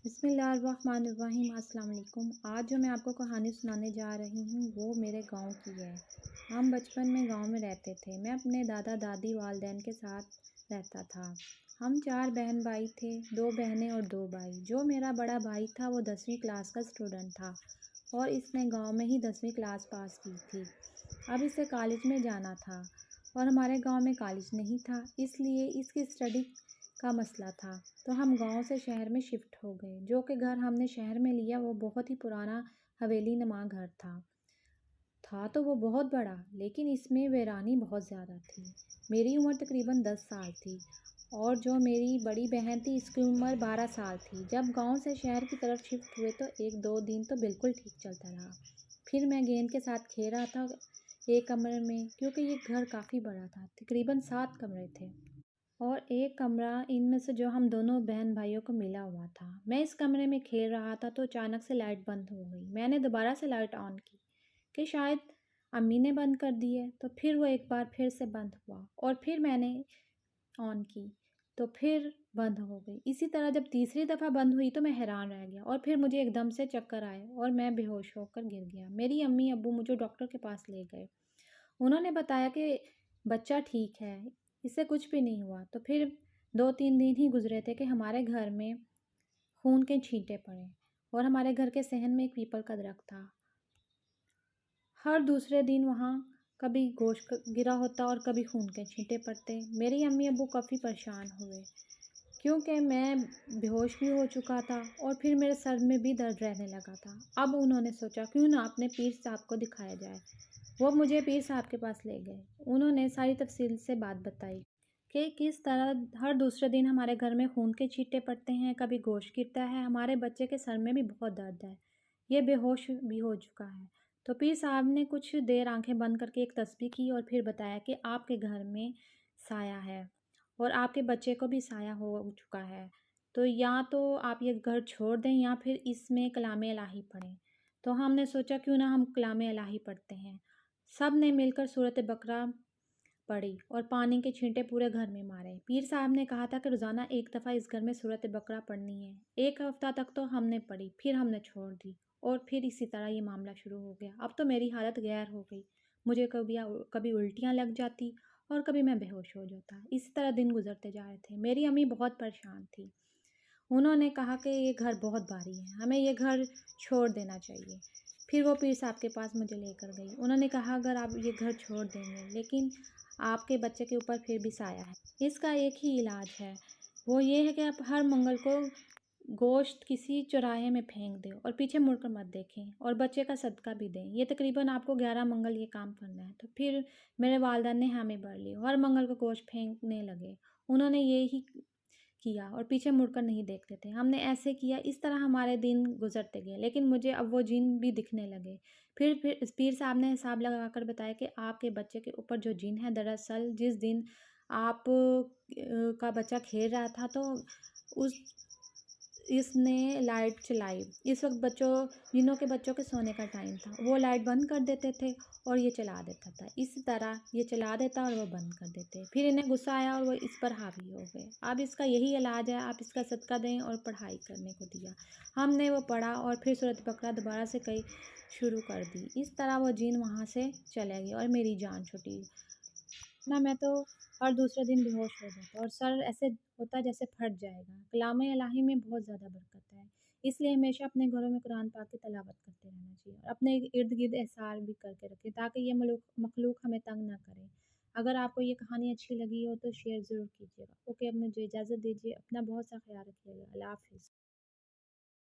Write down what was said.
بسم اللہ الرحمن الرحیم۔ السلام علیکم۔ آج جو میں آپ کو کہانی سنانے جا رہی ہوں وہ میرے گاؤں کی ہے۔ ہم بچپن میں گاؤں میں رہتے تھے۔ میں اپنے دادا دادی والدین کے ساتھ رہتا تھا۔ ہم 4 بہن بھائی تھے، 2 بہنیں اور 2 بھائی۔ جو میرا بڑا بھائی تھا وہ 10ویں کلاس کا اسٹوڈنٹ تھا اور اس نے گاؤں میں ہی 10ویں کلاس پاس کی تھی۔ اب اسے کالج میں جانا تھا اور ہمارے گاؤں میں کالج نہیں تھا، اس لیے اس کی اسٹڈی کا مسئلہ تھا، تو ہم گاؤں سے شہر میں شفٹ ہو گئے۔ جو کہ گھر ہم نے شہر میں لیا وہ بہت ہی پرانا حویلی نما گھر تھا تو وہ بہت بڑا، لیکن اس میں ویرانی بہت زیادہ تھی۔ میری عمر تقریباً 10 سال تھی اور جو میری بڑی بہن تھی اس کی عمر 12 سال تھی۔ جب گاؤں سے شہر کی طرف شفٹ ہوئے تو 1-2 دن تو بالکل ٹھیک چلتا رہا۔ پھر میں گیند کے ساتھ کھیل رہا تھا ایک کمرے میں، کیونکہ یہ گھر کافی بڑا تھا، تقریباً 7 کمرے تھے اور ایک کمرہ ان میں سے جو ہم دونوں بہن بھائیوں کو ملا ہوا تھا۔ میں اس کمرے میں کھیل رہا تھا تو اچانک سے لائٹ بند ہو گئی۔ میں نے دوبارہ سے لائٹ آن کی کہ شاید امی نے بند کر دی ہے، تو پھر وہ ایک بار پھر سے بند ہوا اور پھر میں نے آن کی تو پھر بند ہو گئی۔ اسی طرح جب تیسری دفعہ بند ہوئی تو میں حیران رہ گیا اور پھر مجھے ایک دم سے چکر آئے اور میں بے ہوش ہو کر گر گیا۔ میری امی ابو مجھے ڈاکٹر کے پاس لے گئے۔ انہوں نے بتایا کہ بچہ ٹھیک ہے، اسے کچھ بھی نہیں ہوا۔ تو پھر 2-3 دن ہی گزرے تھے کہ ہمارے گھر میں خون کے چھینٹے پڑے اور ہمارے گھر کے صحن میں ایک پیپل کا درخت تھا۔ ہر دوسرے دن وہاں کبھی گوشت گرا ہوتا اور کبھی خون کے چھینٹے پڑتے۔ میری امی ابو کافی پریشان ہوئے کیونکہ میں بے ہوش بھی ہو چکا تھا اور پھر میرے سر میں بھی درد رہنے لگا تھا۔ اب انہوں نے سوچا کیوں نہ اپنے پیر صاحب کو دکھایا جائے۔ وہ مجھے پیر صاحب کے پاس لے گئے۔ انہوں نے ساری تفصیل سے بات بتائی کہ کس طرح ہر دوسرے دن ہمارے گھر میں خون کے چھینٹے پڑتے ہیں، کبھی گوشت گرتا ہے، ہمارے بچے کے سر میں بھی بہت درد ہے، یہ بے ہوش بھی ہو چکا ہے۔ تو پیر صاحب نے کچھ دیر آنکھیں بند کر کے ایک تسبیح کی اور پھر بتایا کہ آپ کے گھر میں سایہ ہے اور آپ کے بچے کو بھی سایہ ہو چکا ہے، تو یا تو آپ یہ گھر چھوڑ دیں یا پھر اس میں کلام الہی پڑھیں۔ تو ہم نے سوچا کیوں نہ ہم کلام الہی پڑھتے ہیں۔ سب نے مل کر سورۃ بقرہ پڑھی اور پانی کے چھینٹے پورے گھر میں مارے۔ پیر صاحب نے کہا تھا کہ روزانہ ایک دفعہ اس گھر میں سورۃ بقرہ پڑھنی ہے۔ 1 ہفتہ تک تو ہم نے پڑھی، پھر ہم نے چھوڑ دی اور پھر اسی طرح یہ معاملہ شروع ہو گیا۔ اب تو میری حالت غیر ہو گئی، مجھے کبھی الٹیاں لگ جاتی اور کبھی میں بے ہوش ہو جاتا۔ اسی طرح دن گزرتے جا رہے تھے۔ میری امی بہت پریشان تھی۔ انہوں نے کہا کہ یہ گھر بہت بھاری ہے، ہمیں یہ گھر چھوڑ دینا چاہیے۔ پھر وہ پیر صاحب کے پاس مجھے لے کر گئی۔ انہوں نے کہا اگر آپ یہ گھر چھوڑ دیں گے لیکن آپ کے بچے کے اوپر پھر بھی سایہ ہے، اس کا ایک ہی علاج ہے، وہ یہ ہے کہ آپ ہر منگل کو گوشت کسی چوراہے میں پھینک دیں اور پیچھے مڑ کر مت دیکھیں اور بچے کا صدقہ بھی دیں۔ یہ تقریباً آپ کو 11 منگل یہ کام کرنا ہے۔ تو پھر میرے والدین نے حامی بھر لی، ہر منگل کو گوشت پھینکنے لگے۔ انہوں نے یہی کیا اور پیچھے مڑ کر نہیں دیکھتے تھے۔ ہم نے ایسے کیا، اس طرح ہمارے دن گزرتے گئے، لیکن مجھے اب وہ جن بھی دکھنے لگے۔ پھر پیر صاحب نے حساب لگا کر بتایا کہ آپ کے بچے کے اوپر جو جن ہے، دراصل جس دن آپ کا بچہ کھیل رہا تھا تو اس نے لائٹ چلائی۔ اس وقت جنوں کے بچوں کے سونے کا ٹائم تھا، وہ لائٹ بند کر دیتے تھے اور یہ چلا دیتا تھا۔ اسی طرح یہ چلا دیتا اور وہ بند کر دیتے، پھر انہیں غصہ آیا اور وہ اس پر حاوی ہو گئے۔ اب اس کا یہی علاج ہے، آپ اس کا صدقہ دیں اور پڑھائی کرنے کو دیا۔ ہم نے وہ پڑھا اور پھر سورۃ بقرہ دوبارہ سے شروع کر دی۔ اس طرح وہ جن وہاں سے چلے گئے اور میری جان چھوٹی۔ نہ میں تو ہر دوسرے دن بے ہوش ہو جاتا اور سر ایسے ہوتا جیسے پھٹ جائے گا۔ کلام الہی میں بہت زیادہ برکت ہے، اس لیے ہمیشہ اپنے گھروں میں قرآن پاک کی تلاوت کرتے رہنا چاہیے اور اپنے ارد گرد احسار بھی کر کے رکھیں تاکہ یہ مخلوق ہمیں تنگ نہ کرے۔ اگر آپ کو یہ کہانی اچھی لگی ہو تو شیئر ضرور کیجیے گا۔ اوکے، اب مجھے اجازت دیجیے، اپنا بہت سا خیال رکھیے گا۔ اللہ حافظ۔